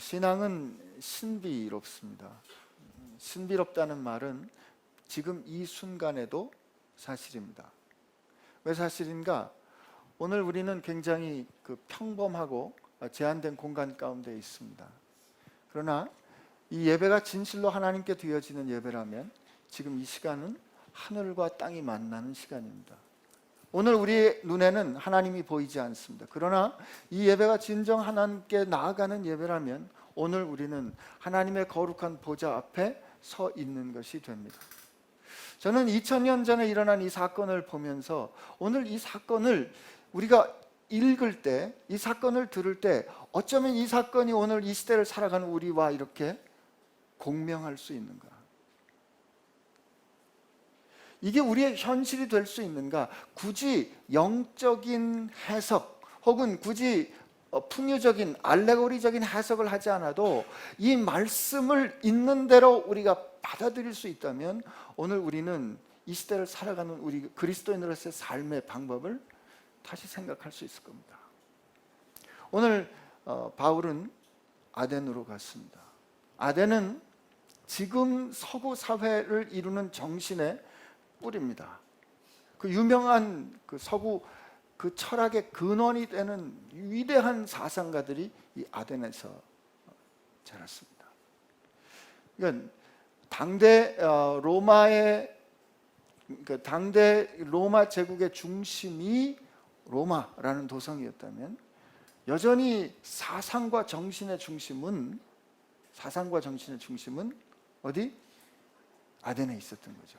신앙은 신비롭습니다. 신비롭다는 말은 지금 이 순간에도 사실입니다. 왜 사실인가? 오늘 우리는 굉장히 평범하고 제한된 공간 가운데 있습니다. 그러나 이 예배가 진실로 하나님께 드려지는 예배라면 지금 이 시간은 하늘과 땅이 만나는 시간입니다. 오늘 우리의 눈에는 하나님이 보이지 않습니다. 그러나 이 예배가 진정 하나님께 나아가는 예배라면 오늘 우리는 하나님의 거룩한 보좌 앞에 서 있는 것이 됩니다. 저는 2000년 전에 일어난 이 사건을 보면서 오늘 이 사건을 우리가 읽을 때, 이 사건을 들을 때 어쩌면 이 사건이 오늘 이 시대를 살아가는 우리와 이렇게 공명할 수 있는가? 이게 우리의 현실이 될 수 있는가? 굳이 영적인 해석 혹은 굳이 풍요적인 알레고리적인 해석을 하지 않아도 이 말씀을 있는 대로 우리가 받아들일 수 있다면 오늘 우리는 이 시대를 살아가는 우리 그리스도인으로서의 삶의 방법을 다시 생각할 수 있을 겁니다. 오늘 바울은 아덴으로 갔습니다. 아덴은 지금 서구 사회를 이루는 정신의 뿌리입니다. 그 유명한 서구 철학의 근원이 되는 위대한 사상가들이 이 아덴에서 자랐습니다. 그러니까 당대 로마 제국의 중심이 로마라는 도성이었다면 여전히 사상과 정신의 중심은 어디? 아덴에 있었던 거죠.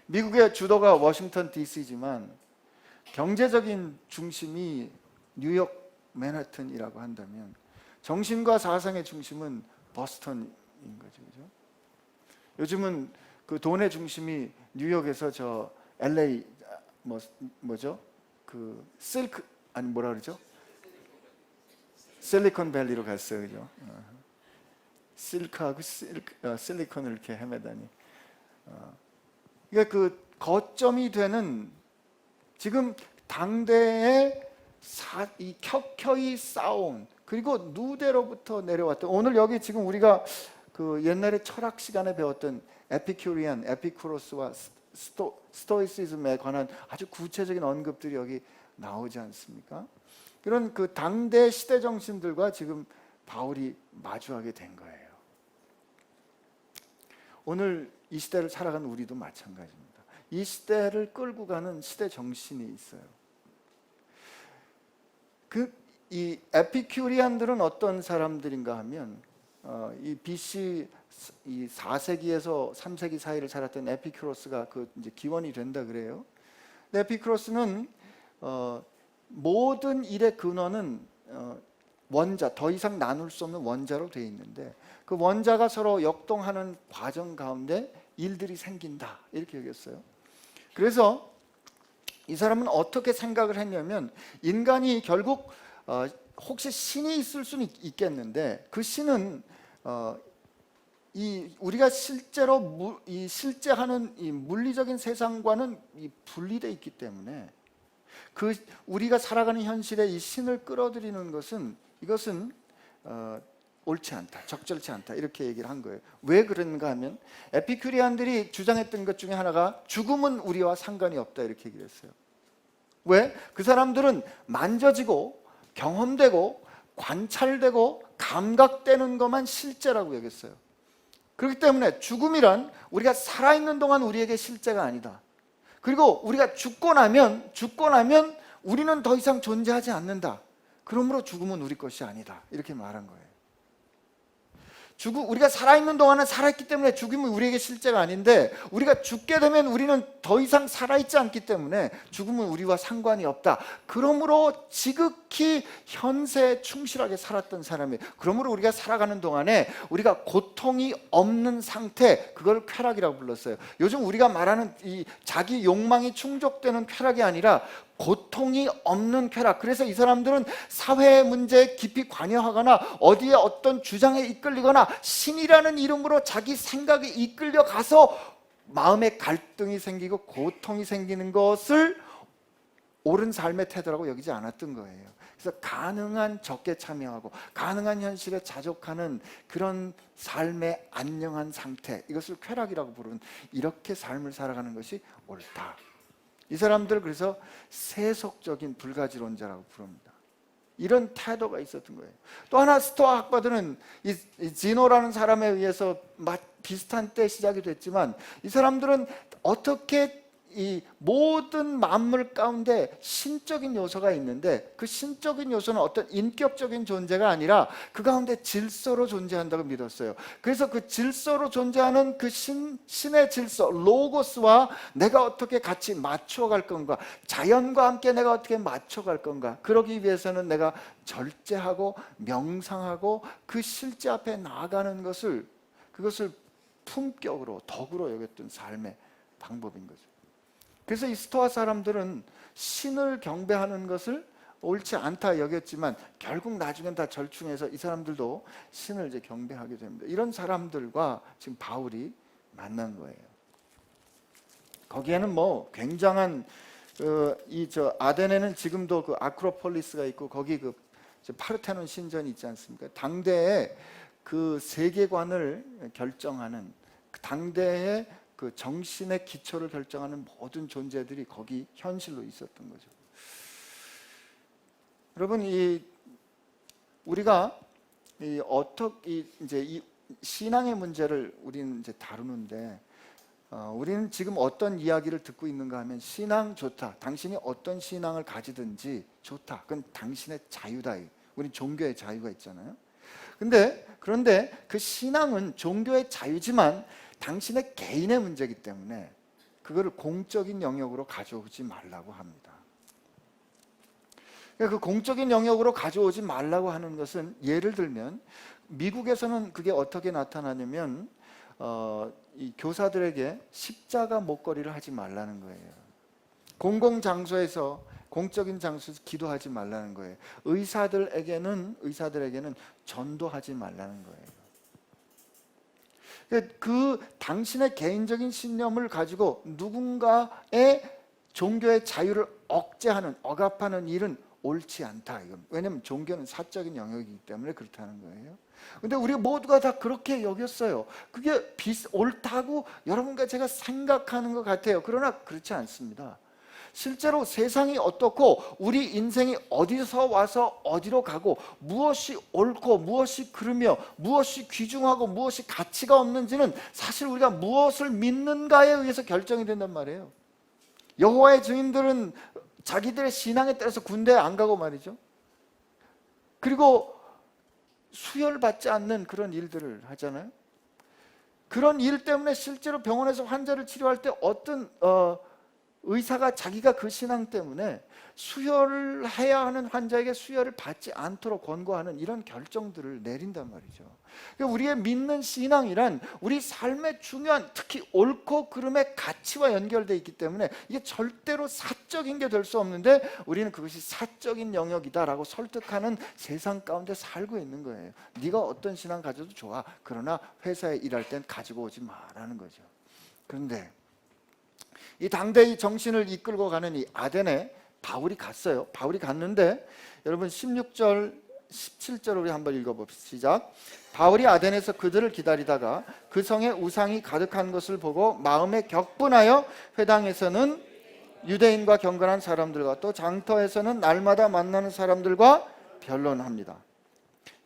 미국의 주도가 워싱턴 DC지만 경제적인 중심이 뉴욕 맨하튼이라고 한다면 정신과 사상의 중심은 버스턴인 거죠. 그죠? 요즘은 그 돈의 중심이 뉴욕에서 저 LA 뭐죠? 그 실크 아니 뭐라 그러죠? 실리콘밸리로 갔어요. 그죠? 실크하고 실리콘을 이렇게 헤매다니. 그러니까 그 거점이 되는 지금 당대의 이 켜켜이 쌓아온 그리고 누대로부터 내려왔던 오늘 여기 지금 우리가 그 옛날에 철학 시간에 배웠던 에피쿠로스와 스토이시즘에 관한 아주 구체적인 언급들이 여기 나오지 않습니까? 그런 그 당대 시대 정신들과 지금 바울이 마주하게 된 거예요. 오늘 이 시대를 살아가는 우리도 마찬가지입니다. 이 시대를 끌고 가는 시대 정신이 있어요. 이 에피큐리안들은 어떤 사람들인가 하면 이 BC 이 4세기에서 3세기 사이를 살았던 에피쿠로스가 이제 기원이 된다 그래요. 근데 에피쿠로스는 모든 일의 근원은 원자, 더 이상 나눌 수 없는 원자로 되어 있는데 그 원자가 서로 역동하는 과정 가운데 일들이 생긴다 이렇게 여겼어요. 그래서 이 사람은 어떻게 생각을 했냐면 인간이 결국 혹시 신이 있을 수는 있겠는데 그 신은 우리가 실제로 실제하는 이 물리적인 세상과는 분리되어 있기 때문에 우리가 살아가는 현실에 이 신을 끌어들이는 이것은 옳지 않다, 적절치 않다 이렇게 얘기를 한 거예요. 왜 그런가 하면 에피큐리안들이 주장했던 것 중에 하나가 죽음은 우리와 상관이 없다 이렇게 얘기를 했어요. 왜? 그 사람들은 만져지고 경험되고 관찰되고 감각되는 것만 실제라고 여겼어요. 그렇기 때문에 죽음이란 우리가 살아있는 동안 우리에게 실제가 아니다. 그리고 우리가 죽고 나면 우리는 더 이상 존재하지 않는다. 그러므로 죽음은 우리 것이 아니다. 이렇게 말한 거예요. 우리가 살아있는 동안은 살아있기 때문에 죽음은 우리에게 실제가 아닌데 우리가 죽게 되면 우리는 더 이상 살아있지 않기 때문에 죽음은 우리와 상관이 없다. 그러므로 지극히 현세에 충실하게 살았던 사람이에요. 그러므로 우리가 살아가는 동안에 우리가 고통이 없는 상태, 그걸 쾌락이라고 불렀어요. 요즘 우리가 말하는 이 자기 욕망이 충족되는 쾌락이 아니라 고통이 없는 쾌락. 그래서 이 사람들은 사회 문제에 깊이 관여하거나 어디에 어떤 주장에 이끌리거나 신이라는 이름으로 자기 생각에 이끌려가서 마음에 갈등이 생기고 고통이 생기는 것을 옳은 삶의 태도라고 여기지 않았던 거예요. 그래서 가능한 적게 참여하고 가능한 현실에 자족하는 그런 삶의 안녕한 상태, 이것을 쾌락이라고 부르는, 이렇게 삶을 살아가는 것이 옳다. 이 사람들 그래서 세속적인 불가지론자라고 부릅니다. 이런 태도가 있었던 거예요. 또 하나 스토아 학파들은 이 지노라는 사람에 의해서 비슷한 때 시작이 됐지만, 이 사람들은 어떻게 이 모든 만물 가운데 신적인 요소가 있는데, 그 신적인 요소는 어떤 인격적인 존재가 아니라 그 가운데 질서로 존재한다고 믿었어요. 그래서 그 질서로 존재하는 그 신의 질서, 로고스와 내가 어떻게 같이 맞춰갈 건가, 자연과 함께 내가 어떻게 맞춰갈 건가, 그러기 위해서는 내가 절제하고 명상하고 그 실제 앞에 나아가는 것을, 그것을 품격으로, 덕으로 여겼던 삶의 방법인 거죠. 그래서 이 스토아 사람들은 신을 경배하는 것을 옳지 않다 여겼지만, 결국 나중엔 다 절충해서 이 사람들도 신을 이제 경배하게 됩니다. 이런 사람들과 지금 바울이 만난 거예요. 거기에는 뭐 굉장한 아덴에는 지금도 그 아크로폴리스가 있고, 거기 그 파르테논 신전이 있지 않습니까? 당대의 그 세계관을 결정하는, 그 당대의 그 정신의 기초를 결정하는 모든 존재들이 거기 현실로 있었던 거죠. 여러분, 우리가 어떻게 이제 이 신앙의 문제를 우리는 이제 다루는데, 우리는 지금 어떤 이야기를 듣고 있는가 하면, 신앙 좋다, 당신이 어떤 신앙을 가지든지 좋다, 그건 당신의 자유다. 우리 종교의 자유가 있잖아요. 그런데 그 신앙은 종교의 자유지만 당신의 개인의 문제이기 때문에 그거를 공적인 영역으로 가져오지 말라고 합니다. 그 공적인 영역으로 가져오지 말라고 하는 것은, 예를 들면 미국에서는 그게 어떻게 나타나냐면, 이 교사들에게 십자가 목걸이를 하지 말라는 거예요. 공공장소에서, 공적인 장소에서 기도하지 말라는 거예요. 의사들에게는 전도하지 말라는 거예요. 그 당신의 개인적인 신념을 가지고 누군가의 종교의 자유를 억제하는, 억압하는 일은 옳지 않다. 이건 왜냐하면 종교는 사적인 영역이기 때문에 그렇다는 거예요. 근데 우리 모두가 다 그렇게 여겼어요. 그게 옳다고 여러분과 제가 생각하는 것 같아요. 그러나 그렇지 않습니다. 실제로 세상이 어떻고, 우리 인생이 어디서 와서 어디로 가고, 무엇이 옳고 무엇이 그르며 무엇이 귀중하고 무엇이 가치가 없는지는 사실 우리가 무엇을 믿는가에 의해서 결정이 된단 말이에요. 여호와의 증인들은 자기들의 신앙에 따라서 군대에 안 가고 말이죠. 그리고 수혈받지 않는 그런 일들을 하잖아요. 그런 일 때문에 실제로 병원에서 환자를 치료할 때 어떤 의사가 자기가 그 신앙 때문에 수혈을 해야 하는 환자에게 수혈을 받지 않도록 권고하는 이런 결정들을 내린단 말이죠. 그러니까 우리의 믿는 신앙이란 우리 삶의 중요한, 특히 옳고 그름의 가치와 연결되어 있기 때문에 이게 절대로 사적인 게 될 수 없는데, 우리는 그것이 사적인 영역이다라고 설득하는 세상 가운데 살고 있는 거예요. 네가 어떤 신앙 가져도 좋아, 그러나 회사에 일할 땐 가지고 오지 마라는 거죠. 그런데 이 당대의 정신을 이끌고 가는 이 아덴에 바울이 갔어요. 바울이 갔는데, 여러분 16절 17절 우리 한번 읽어봅시다. 시작. 바울이 아덴에서 그들을 기다리다가 그 성에 우상이 가득한 것을 보고 마음에 격분하여 회당에서는 유대인과 경건한 사람들과 또 장터에서는 날마다 만나는 사람들과 변론합니다.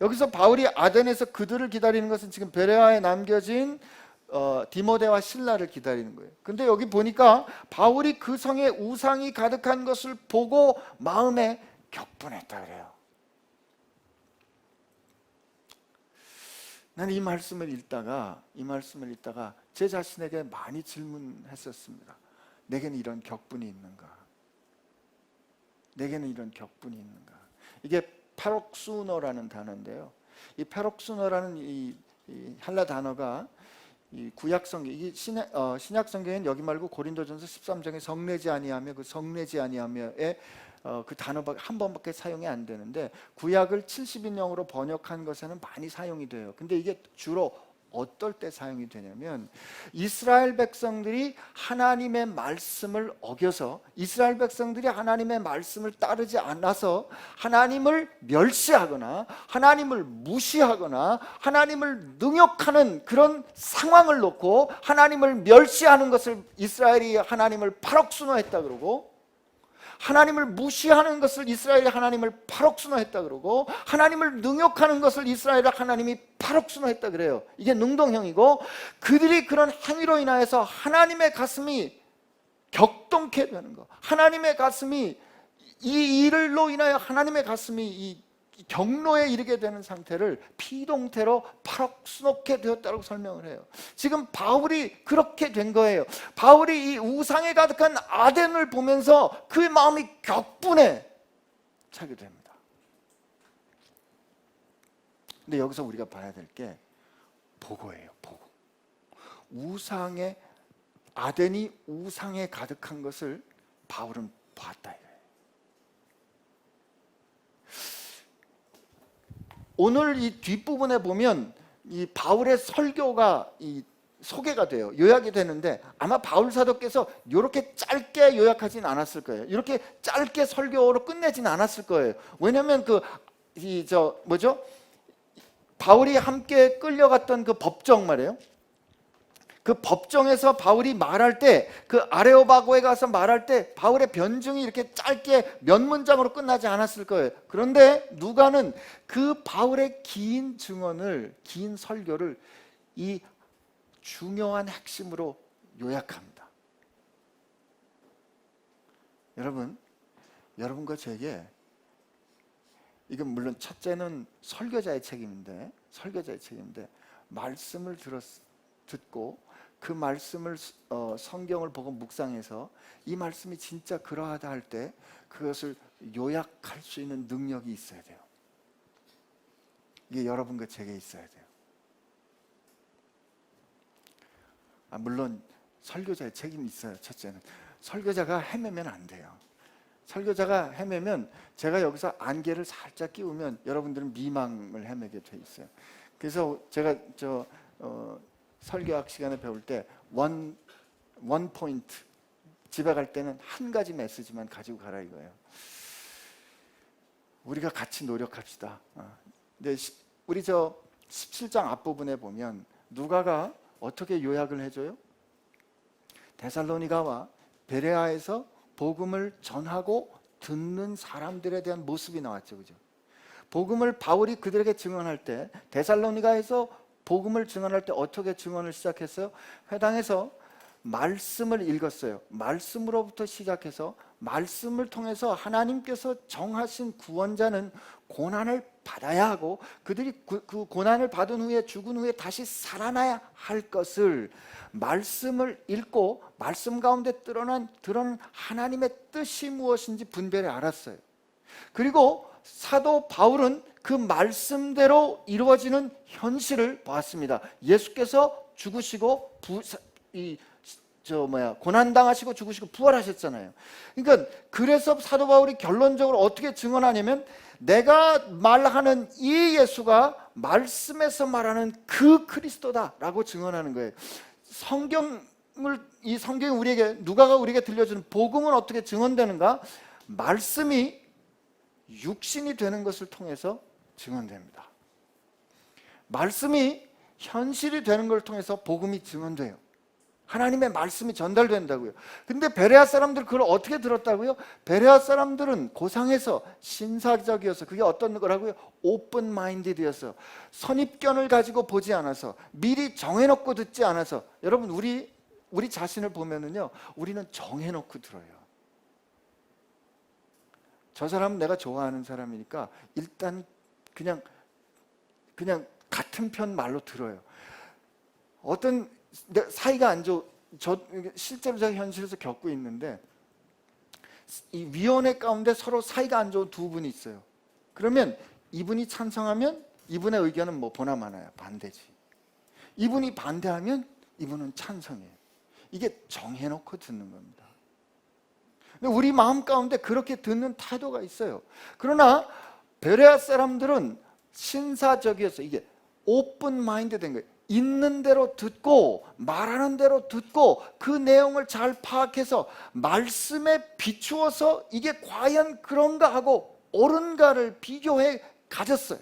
여기서 바울이 아덴에서 그들을 기다리는 것은 지금 베레아에 남겨진 디모데와 실라를 기다리는 거예요. 근데 여기 보니까 바울이 그 성에 우상이 가득한 것을 보고 마음에 격분했다 그래요. 나는 이 말씀을 읽다가 제 자신에게 많이 질문했었습니다. 내게는 이런 격분이 있는가? 내게는 이런 격분이 있는가? 이게 페록수노라는 단어인데요. 이 페록수노라는 이 헬라 단어가 이 구약성경, 이 신약성경엔 여기 말고 고린도전서 13장에 성내지 아니하며, 그 성내지 아니하며의 그 단어가 한 번밖에 사용이 안 되는데, 구약을 70인용으로 번역한 것에는 많이 사용이 돼요. 근데 이게 주로 어떨 때 사용이 되냐면 이스라엘 백성들이 하나님의 말씀을 어겨서 이스라엘 백성들이 하나님의 말씀을 따르지 않아서 하나님을 멸시하거나 하나님을 무시하거나 하나님을 능욕하는 그런 상황을 놓고 하나님을 멸시하는 것을 이스라엘이 하나님을 팔옥순호했다 그러고, 하나님을 무시하는 것을 이스라엘이 하나님을 팔옥순호했다 그러고, 하나님을 능욕하는 것을 이스라엘이 하나님이 팔옥순호했다 그래요. 이게 능동형이고, 그들이 그런 행위로 인하여서 하나님의 가슴이 격동케 되는 거, 하나님의 가슴이 이 일로 인하여 하나님의 가슴이 이 경로에 이르게 되는 상태를 피동태로 팔옥순호케 되었다고 설명을 해요. 지금 바울이 그렇게 된 거예요. 바울이 이 우상에 가득한 아덴을 보면서 그의 마음이 격분에 차게 됩니다. 근데 여기서 우리가 봐야 될 게 보고예요. 보고. 우상에, 아덴이 우상에 가득한 것을 바울은 봤다. 오늘 이 뒷부분에 보면 이 바울의 설교가 이 소개가 돼요. 요약이 되는데 아마 바울 사도께서 이렇게 짧게 요약하진 않았을 거예요. 이렇게 짧게 설교로 끝내진 않았을 거예요. 왜냐하면 바울이 함께 끌려갔던 그 법정 말이에요. 그 법정에서 바울이 말할 때, 그 아레오바고에 가서 말할 때 바울의 변증이 이렇게 짧게 몇 문장으로 끝나지 않았을 거예요. 그런데 누가는 그 바울의 긴 증언을, 긴 설교를 이 중요한 핵심으로 요약합니다. 여러분과 제게, 이건 물론 첫째는 설교자의 책임인데 말씀을 듣고 그 말씀을 성경을 보고 묵상해서 이 말씀이 진짜 그러하다 할 때 그것을 요약할 수 있는 능력이 있어야 돼요. 이게 여러분과 제게 있어야 돼요. 물론 설교자의 책임이 있어요. 첫째는 설교자가 헤매면 안 돼요. 설교자가 헤매면 제가 여기서 안개를 살짝 끼우면 여러분들은 미망을 헤매게 돼 있어요. 그래서 제가 설교학 시간에 배울 때 원 포인트, 집에 갈 때는 한 가지 메시지만 가지고 가라 이거예요. 우리가 같이 노력합시다. 근데 우리 17장 앞부분에 보면 누가가 어떻게 요약을 해줘요? 데살로니가와 베레아에서 복음을 전하고 듣는 사람들에 대한 모습이 나왔죠. 그죠? 복음을 바울이 그들에게 증언할 때, 데살로니가에서 복음을 증언할 때 어떻게 증언을 시작했어요? 회당에서 말씀을 읽었어요. 말씀으로부터 시작해서 말씀을 통해서 하나님께서 정하신 구원자는 고난을 받아야 하고 그들이 그 고난을 받은 후에 죽은 후에 다시 살아나야 할 것을 말씀을 읽고 말씀 가운데 드러난 하나님의 뜻이 무엇인지 분별해 알았어요. 그리고 사도 바울은 그 말씀대로 이루어지는 현실을 보았습니다. 예수께서 죽으시고 고난당하시고 죽으시고 부활하셨잖아요. 그러니까 그래서 사도 바울이 결론적으로 어떻게 증언하냐면 내가 말하는 이 예수가 말씀에서 말하는 그 그리스도다라고 증언하는 거예요. 이 성경이 우리에게, 누가가 우리에게 들려주는 복음은 어떻게 증언되는가? 말씀이 육신이 되는 것을 통해서 증언됩니다. 말씀이 현실이 되는 걸 통해서 복음이 증언돼요. 하나님의 말씀이 전달된다고요. 근데 베레아 사람들 그걸 어떻게 들었다고요? 베레아 사람들은 고상해서 신사적이어서, 그게 어떤 거라고요? 오픈 마인디드여서, 선입견을 가지고 보지 않아서, 미리 정해놓고 듣지 않아서. 여러분, 우리 자신을 보면은요, 우리는 정해놓고 들어요. 저 사람은 내가 좋아하는 사람이니까 일단 그냥 같은 편 말로 들어요. 어떤 사이가 안 좋, 실제로 제가 현실에서 겪고 있는데, 이 위원회 가운데 서로 사이가 안 좋은 두 분이 있어요. 그러면 이분이 찬성하면 이분의 의견은 보나 마나야 반대지. 이분이 반대하면 이분은 찬성해요. 이게 정해놓고 듣는 겁니다. 근데 우리 마음 가운데 그렇게 듣는 태도가 있어요. 그러나 베레아 사람들은 신사적이어서 이게 오픈 마인드 된 거예요. 있는 대로 듣고 말하는 대로 듣고 그 내용을 잘 파악해서 말씀에 비추어서 이게 과연 그런가 하고 옳은가를 비교해 가졌어요.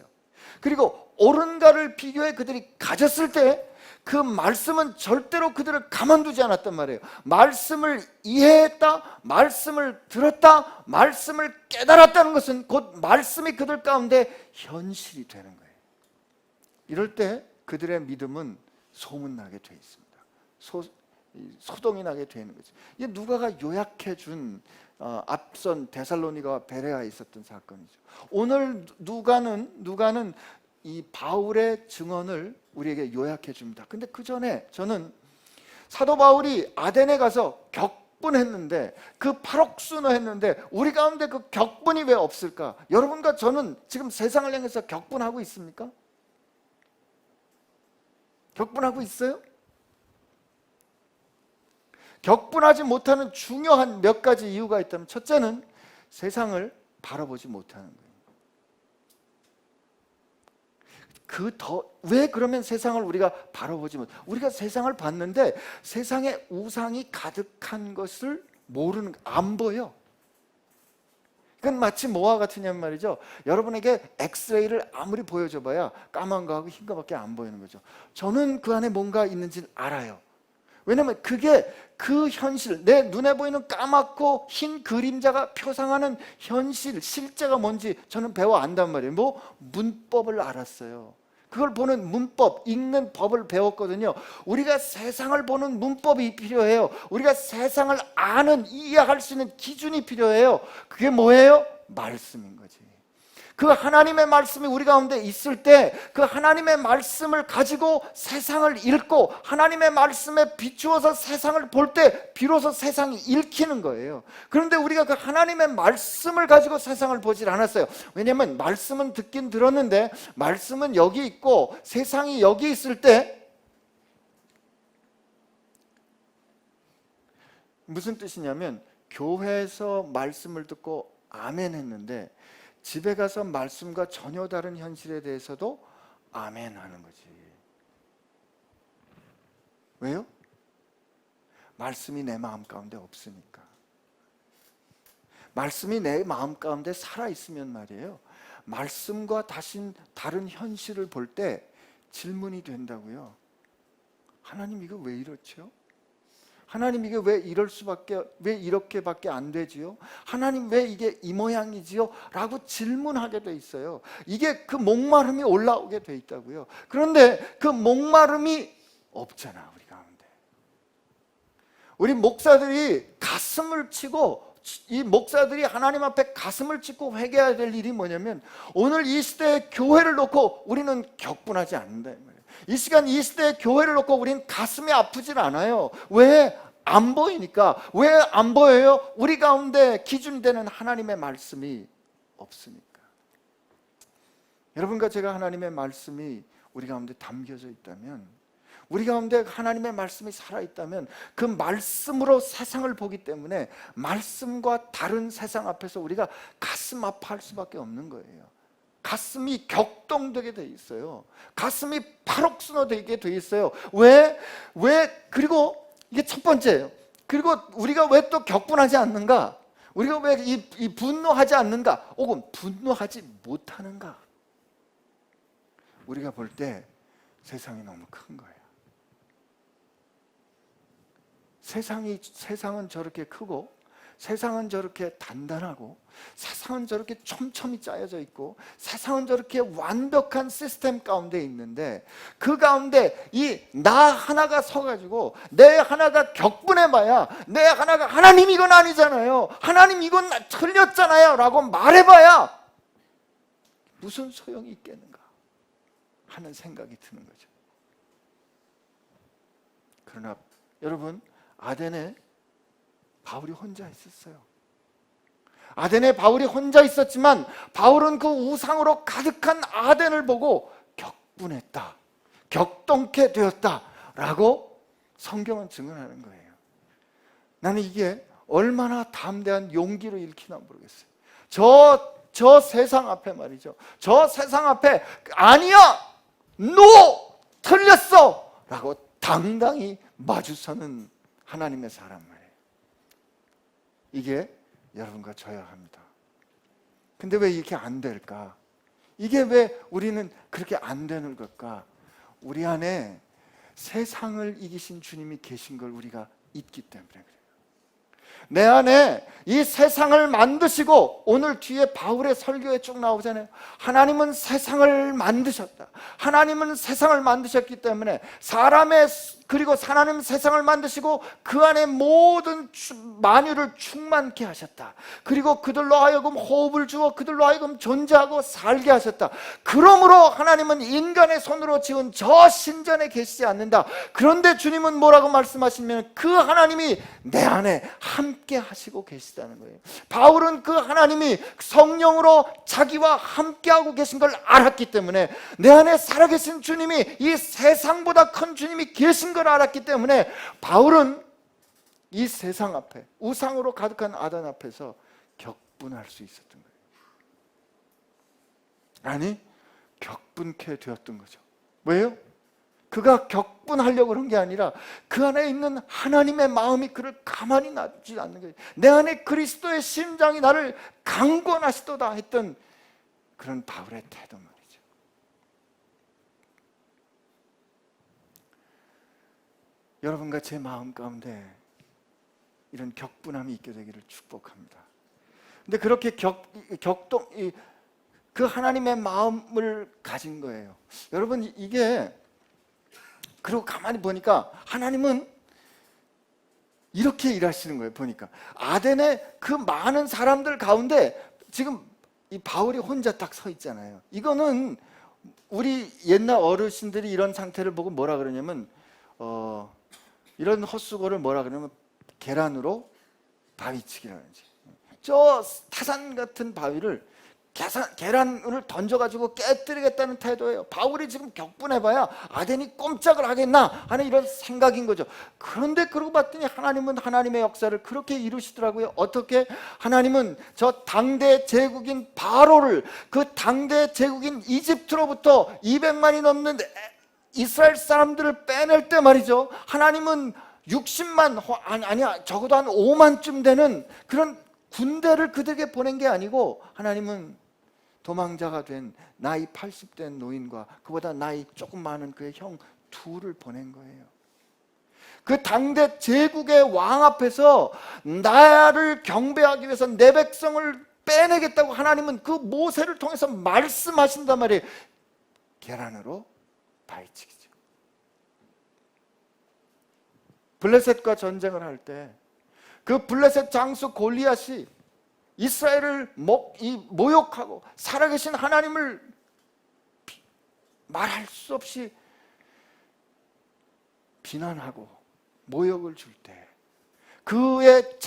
그리고 옳은가를 비교해 그들이 가졌을 때 그 말씀은 절대로 그들을 가만두지 않았단 말이에요. 말씀을 이해했다, 말씀을 들었다, 말씀을 깨달았다는 것은 곧 말씀이 그들 가운데 현실이 되는 거예요. 이럴 때 그들의 믿음은 소문나게 돼 있습니다. 소동이 나게 되는 거죠. 이게 누가가 요약해 준 앞선 데살로니가와 베레아에 있었던 사건이죠. 오늘 누가는 이 바울의 증언을 우리에게 요약해 줍니다. 근데 그 전에 저는 사도 바울이 아덴에 가서 격분했는데 그 팔옥순허했는데 우리 가운데 그 격분이 왜 없을까? 여러분과 저는 지금 세상을 향해서 격분하고 있습니까? 격분하고 있어요? 격분하지 못하는 중요한 몇 가지 이유가 있다면, 첫째는 세상을 바라보지 못하는 거예요. 왜 그러면 세상을 우리가 바라보지 못? 우리가 세상을 봤는데 세상에 우상이 가득한 것을 모르는, 안 보여. 그건 마치 뭐와 같으냐면 말이죠, 여러분에게 엑스레이를 아무리 보여줘봐야 까만 거하고 흰 거밖에 안 보이는 거죠. 저는 그 안에 뭔가 있는지를 알아요. 왜냐면 그게 그 현실, 내 눈에 보이는 까맣고 흰 그림자가 표상하는 현실, 실제가 뭔지 저는 배워 안단 말이에요. 문법을 알았어요. 그걸 보는 문법, 읽는 법을 배웠거든요. 우리가 세상을 보는 문법이 필요해요. 우리가 세상을 아는, 이해할 수 있는 기준이 필요해요. 그게 뭐예요? 말씀인 거지. 그 하나님의 말씀이 우리 가운데 있을 때 그 하나님의 말씀을 가지고 세상을 읽고 하나님의 말씀에 비추어서 세상을 볼 때 비로소 세상이 읽히는 거예요. 그런데 우리가 그 하나님의 말씀을 가지고 세상을 보질 않았어요. 왜냐하면 말씀은 듣긴 들었는데 말씀은 여기 있고 세상이 여기 있을 때 무슨 뜻이냐면, 교회에서 말씀을 듣고 아멘 했는데 집에 가서 말씀과 전혀 다른 현실에 대해서도 아멘 하는 거지. 왜요? 말씀이 내 마음 가운데 없으니까. 말씀이 내 마음 가운데 살아있으면 말이에요, 말씀과 다른 현실을 볼 때 질문이 된다고요. 하나님, 이거 왜 이렇죠? 하나님, 이게 왜 왜 이렇게밖에 안 되지요? 하나님, 왜 이게 이 모양이지요? 라고 질문하게 돼 있어요. 이게 그 목마름이 올라오게 돼 있다고요. 그런데 그 목마름이 없잖아, 우리 가운데. 우리 목사들이 가슴을 치고, 이 목사들이 하나님 앞에 가슴을 치고 회개해야 될 일이 뭐냐면, 오늘 이 시대의 교회를 놓고 우리는 격분하지 않는다. 이 시간 이 시대의 교회를 놓고 우리는 가슴이 아프질 않아요. 왜? 안 보이니까. 왜 안 보여요? 우리 가운데 기준되는 하나님의 말씀이 없으니까. 여러분과 제가 하나님의 말씀이 우리 가운데 담겨져 있다면, 우리 가운데 하나님의 말씀이 살아있다면 그 말씀으로 세상을 보기 때문에 말씀과 다른 세상 앞에서 우리가 가슴 아파할 수밖에 없는 거예요. 가슴이 격동되게 돼 있어요. 가슴이 팔옥순허되게 돼 있어요. 왜? 그리고 이게 첫 번째예요. 그리고 우리가 왜 또 격분하지 않는가? 우리가 왜 이 분노하지 않는가? 혹은 분노하지 못하는가? 우리가 볼 때 세상이 너무 큰 거예요. 세상은 저렇게 크고, 세상은 저렇게 단단하고, 세상은 저렇게 촘촘히 짜여져 있고, 세상은 저렇게 완벽한 시스템 가운데 있는데, 그 가운데 이 나 하나가 서가지고 내 하나가 격분해봐야, 내 하나가 하나님 이건 아니잖아요, 하나님 이건 틀렸잖아요 라고 말해봐야 무슨 소용이 있겠는가 하는 생각이 드는 거죠. 그러나 여러분, 아덴에 바울이 혼자 있었어요. 아덴에 바울이 혼자 있었지만 바울은 그 우상으로 가득한 아덴을 보고 격분했다, 격동케 되었다라고 성경은 증언하는 거예요. 나는 이게 얼마나 담대한 용기로 읽히나 모르겠어요. 저 세상 앞에 말이죠, 저 세상 앞에 아니야, NO! 틀렸어! 라고 당당히 마주서는 하나님의 사람을, 이게 여러분과 저야 합니다. 근데 왜 이렇게 안 될까? 이게 왜 우리는 그렇게 안 되는 걸까? 우리 안에 세상을 이기신 주님이 계신 걸 우리가 잊기 때문에 그래요. 내 안에 이 세상을 만드시고, 오늘 뒤에 바울의 설교에 쭉 나오잖아요. 하나님은 세상을 만드셨다. 하나님은 세상을 만드셨기 때문에 그리고 하나님 세상을 만드시고 그 안에 모든 만유를 충만케 하셨다. 그리고 그들로 하여금 호흡을 주어 그들로 하여금 존재하고 살게 하셨다. 그러므로 하나님은 인간의 손으로 지은 저 신전에 계시지 않는다. 그런데 주님은 뭐라고 말씀하시면 그 하나님이 내 안에 함께 하시고 계시다는 거예요. 바울은 그 하나님이 성령으로 자기와 함께하고 계신 걸 알았기 때문에, 내 안에 살아계신 주님이, 이 세상보다 큰 주님이 계신 걸 알았기 때문에 바울은 이 세상 앞에, 우상으로 가득한 아단 앞에서 격분할 수 있었던 거예요. 아니, 격분케 되었던 거죠. 왜요? 그가 격분하려고 그런 게 아니라 그 안에 있는 하나님의 마음이 그를 가만히 놔두지 않는 거예요. 내 안에 그리스도의 심장이 나를 강권하시도다 했던 그런 바울의 태도 말이죠. 여러분과 제 마음 가운데 이런 격분함이 있게 되기를 축복합니다. 근데 그렇게 그 하나님의 마음을 가진 거예요. 여러분, 이게, 그리고 가만히 보니까 하나님은 이렇게 일하시는 거예요. 보니까 아덴의 그 많은 사람들 가운데 지금 이 바울이 혼자 딱 서 있잖아요. 이거는 우리 옛날 어르신들이 이런 상태를 보고 뭐라 그러냐면, 이런 헛수고를 뭐라 그러냐면 계란으로 바위치기라는 거지. 저 타산 같은 바위를 계란을 던져가지고 깨뜨리겠다는 태도예요. 바울이 지금 격분해봐야 아덴이 꼼짝을 하겠나 하는 이런 생각인 거죠. 그런데 그러고 봤더니 하나님은 하나님의 역사를 그렇게 이루시더라고요. 어떻게? 하나님은 저 당대 제국인 바로를, 그 당대 제국인 이집트로부터 200만이 넘는 이스라엘 사람들을 빼낼 때 말이죠, 하나님은 60만, 아니야, 적어도 한 5만쯤 되는 그런 군대를 그들에게 보낸 게 아니고, 하나님은 도망자가 된 나이 80된 노인과 그보다 나이 조금 많은 그의 형 둘을 보낸 거예요. 그 당대 제국의 왕 앞에서 나를 경배하기 위해서 내 백성을 빼내겠다고 하나님은 그 모세를 통해서 말씀하신단 말이에요. 계란으로 바위치기죠. 블레셋과 전쟁을 할 때 그 블레셋 장수 골리앗이 이스라엘을 모욕하고 살아계신 하나님을 말할 수 없이 비난하고 모욕을 줄 때, 그의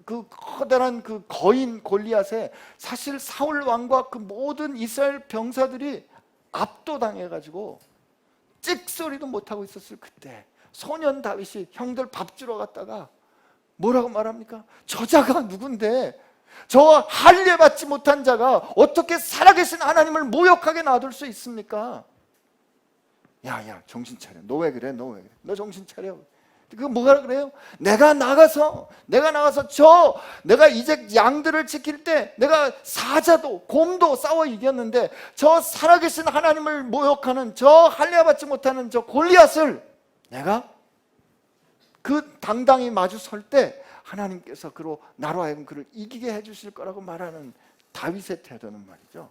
그 커다란 그 거인 골리앗에 사실 사울 왕과 그 모든 이스라엘 병사들이 압도당해가지고 찍소리도 못하고 있었을 그때, 소년 다윗이 형들 밥 주러 갔다가 뭐라고 말합니까? 저자가 누군데, 저 할례 받지 못한 자가 어떻게 살아계신 하나님을 모욕하게 놔둘 수 있습니까? 야, 정신 차려. 너 왜 그래? 너 정신 차려. 그 뭐가 그래요? 내가 나가서 내가 이제 양들을 지킬 때 내가 사자도 곰도 싸워 이겼는데, 저 살아계신 하나님을 모욕하는, 저 할례 받지 못하는 저 골리앗을 내가 그 당당히 마주 설 때 하나님께서 나로 하여금 그를 이기게 해주실 거라고 말하는 다윗의 태도는 말이죠,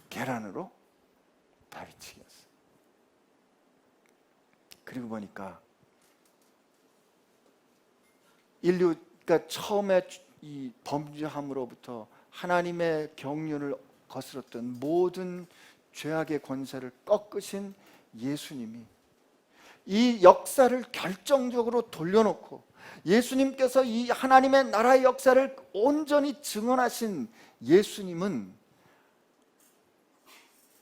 계란으로 바위치기였어요. 그리고 보니까 인류가 처음에 이 범죄함으로부터 하나님의 경륜을 거스렀던 모든 죄악의 권세를 꺾으신 예수님이 이 역사를 결정적으로 돌려놓고, 예수님께서 이 하나님의 나라의 역사를 온전히 증언하신 예수님은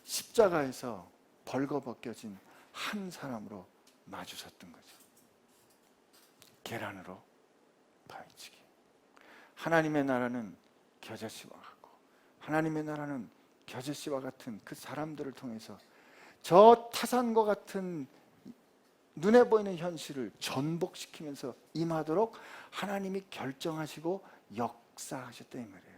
십자가에서 벌거벗겨진 한 사람으로 마주섰던 거죠. 계란으로 바위치기. 하나님의 나라는 겨자씨와 같고, 하나님의 나라는 겨자씨와 같은 그 사람들을 통해서 저 타산과 같은 눈에 보이는 현실을 전복시키면서 임하도록 하나님이 결정하시고 역사하셨다 이 말이에요.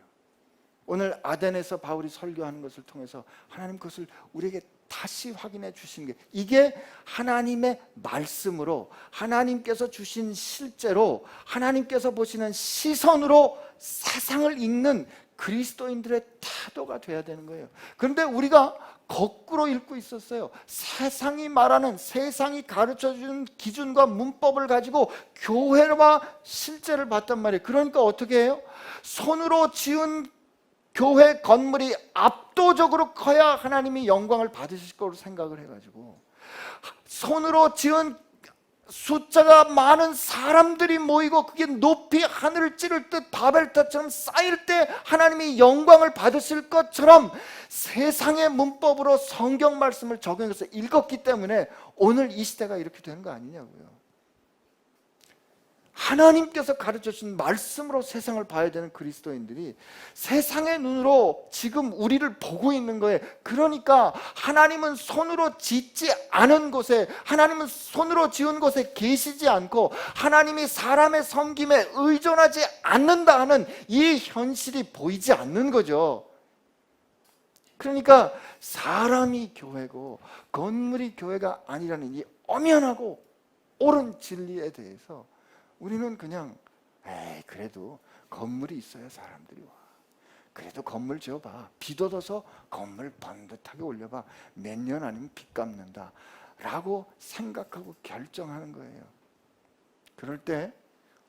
오늘 아덴에서 바울이 설교하는 것을 통해서 하나님 그것을 우리에게 다시 확인해 주신 게, 이게 하나님의 말씀으로, 하나님께서 주신 실제로, 하나님께서 보시는 시선으로 세상을 읽는 그리스도인들의 태도가 돼야 되는 거예요. 그런데 우리가 거꾸로 읽고 있었어요. 세상이 말하는, 세상이 가르쳐주는 기준과 문법을 가지고 교회와 실제를 봤단 말이에요. 그러니까 어떻게 해요? 손으로 지은 교회 건물이 압도적으로 커야 하나님이 영광을 받으실 거로 생각을 해가지고, 손으로 지은 숫자가 많은 사람들이 모이고 그게 높이 하늘을 찌를 듯 바벨탑처럼 쌓일 때 하나님이 영광을 받으실 것처럼 세상의 문법으로 성경 말씀을 적용해서 읽었기 때문에 오늘 이 시대가 이렇게 되는 거 아니냐고요. 하나님께서 가르쳐주신 말씀으로 세상을 봐야 되는 그리스도인들이 세상의 눈으로 지금 우리를 보고 있는 거예요. 그러니까 하나님은 손으로 짓지 않은 곳에, 하나님은 손으로 지은 곳에 계시지 않고 하나님이 사람의 섬김에 의존하지 않는다 하는 이 현실이 보이지 않는 거죠. 그러니까 사람이 교회고 건물이 교회가 아니라는 이 엄연하고 옳은 진리에 대해서 우리는 그냥 그래도 건물이 있어야 사람들이 와. 그래도 건물 지어봐. 빚 얻어서 건물 번듯하게 올려봐. 몇 년 아니면 빚 갚는다 라고 생각하고 결정하는 거예요. 그럴 때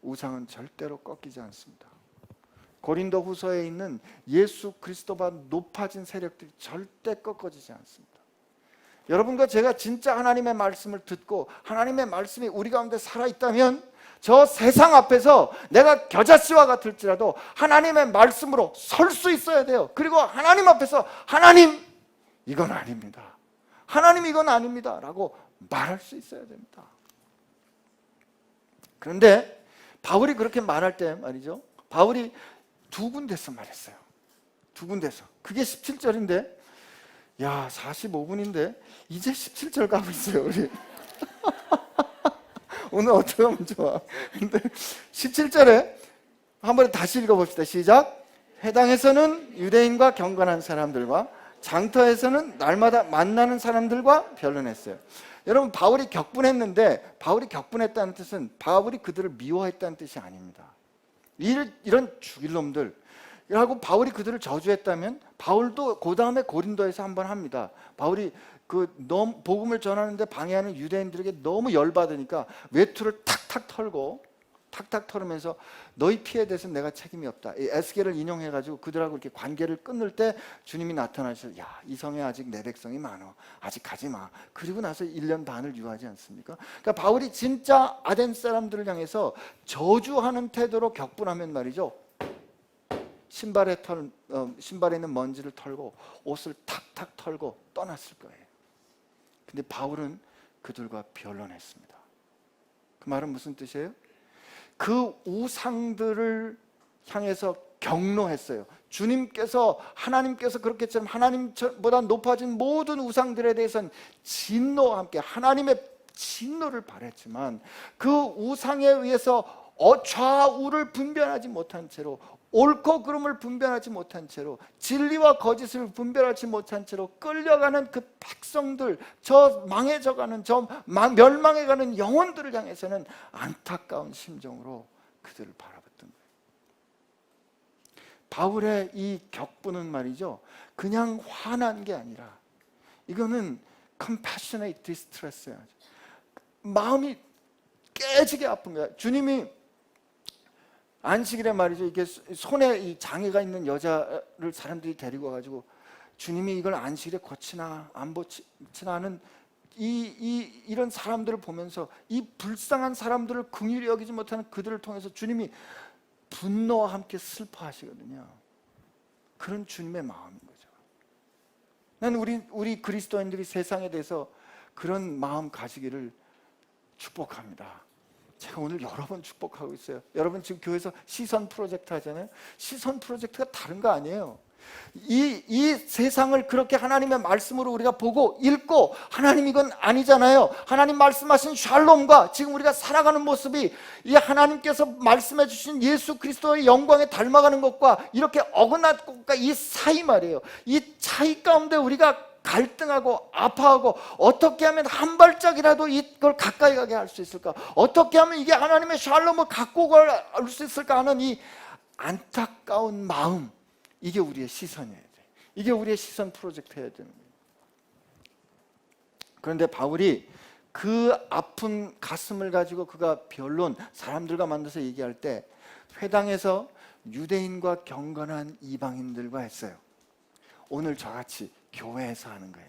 우상은 절대로 꺾이지 않습니다. 고린도 후서에 있는 예수 그리스도보다 높아진 세력들이 절대 꺾어지지 않습니다. 여러분과 제가 진짜 하나님의 말씀을 듣고 하나님의 말씀이 우리 가운데 살아있다면 저 세상 앞에서 내가 겨자씨와 같을지라도 하나님의 말씀으로 설 수 있어야 돼요. 그리고 하나님 앞에서 하나님 이건 아닙니다, 하나님 이건 아닙니다 라고 말할 수 있어야 됩니다. 그런데 바울이 그렇게 말할 때 말이죠, 바울이 두 군데서 말했어요. 두 군데서. 그게 17절인데 야 45분인데 이제 17절 가고 있어요 우리. 오늘 어떻게 하면 좋아. 근데 17절에 한번 다시 읽어봅시다. 시작. 회당에서는 유대인과 경건한 사람들과 장터에서는 날마다 만나는 사람들과 변론했어요. 여러분 바울이 격분했는데, 바울이 격분했다는 뜻은 바울이 그들을 미워했다는 뜻이 아닙니다. 이런 죽일 놈들 라고 바울이 그들을 저주했다면 바울도 그 다음에 고린도에서 한번 합니다. 바울이 너무 복음을 전하는데 방해하는 유대인들에게 너무 열받으니까 외투를 탁탁 털으면서 너희 피해에 대해서는 내가 책임이 없다. 이 에스겔을 인용해가지고 그들하고 이렇게 관계를 끊을 때 주님이 나타나셔서 야, 이 성에 아직 내 백성이 많어. 아직 가지 마. 그리고 나서 1년 반을 유하지 않습니까? 그러니까 바울이 진짜 아덴 사람들을 향해서 저주하는 태도로 격분하면 말이죠, 신발에 있는 먼지를 털고 옷을 탁탁 털고 떠났을 거예요. 근데 바울은 그들과 변론했습니다. 그 말은 무슨 뜻이에요? 그 우상들을 향해서 경노했어요. 하나님께서 그렇게처럼 하나님보다 높아진 모든 우상들에 대해서는 진노와 함께 하나님의 진노를 발했지만 그 우상에 의해서 좌우를 분별하지 못한 채로, 옳고 그름을 분별하지 못한 채로, 진리와 거짓을 분별하지 못한 채로 끌려가는 그 백성들, 저 망해져가는, 저 멸망해가는 영혼들을 향해서는 안타까운 심정으로 그들을 바라봤던 거예요. 바울의 이 격분은 말이죠, 그냥 화난 게 아니라 이거는 compassionate distress예요. 마음이 깨지게 아픈 거야. 주님이 안식일에 말이죠, 이게 손에 이 장애가 있는 여자를 사람들이 데리고 와가지고 주님이 이걸 안식일에 고치나 안 고치나 하는 이런 사람들을 보면서 이 불쌍한 사람들을 긍휼히 여기지 못하는 그들을 통해서 주님이 분노와 함께 슬퍼하시거든요. 그런 주님의 마음인 거죠. 나는 우리 그리스도인들이 세상에 대해서 그런 마음 가지기를 축복합니다. 제가 오늘 여러 번 축복하고 있어요. 여러분 지금 교회에서 시선 프로젝트 하잖아요. 시선 프로젝트가 다른 거 아니에요. 이 세상을 그렇게 하나님의 말씀으로 우리가 보고 읽고, 하나님 이건 아니잖아요. 하나님 말씀하신 샬롬과 지금 우리가 살아가는 모습이 이 하나님께서 말씀해 주신 예수 그리스도의 영광에 닮아가는 것과 이렇게 어긋난 것과 이 사이 말이에요. 이 차이 가운데 우리가 갈등하고 아파하고, 어떻게 하면 한 발짝이라도 이걸 가까이 가게 할 수 있을까, 어떻게 하면 이게 하나님의 샬롬을 갖고 갈 수 있을까 하는 이 안타까운 마음, 이게 우리의 시선이어야 돼. 이게 우리의 시선 프로젝트여야 되는 거예요. 그런데 바울이 그 아픈 가슴을 가지고 그가 변론, 사람들과 만나서 얘기할 때 회당에서 유대인과 경건한 이방인들과 했어요. 오늘 저같이 교회에서 하는 거예요.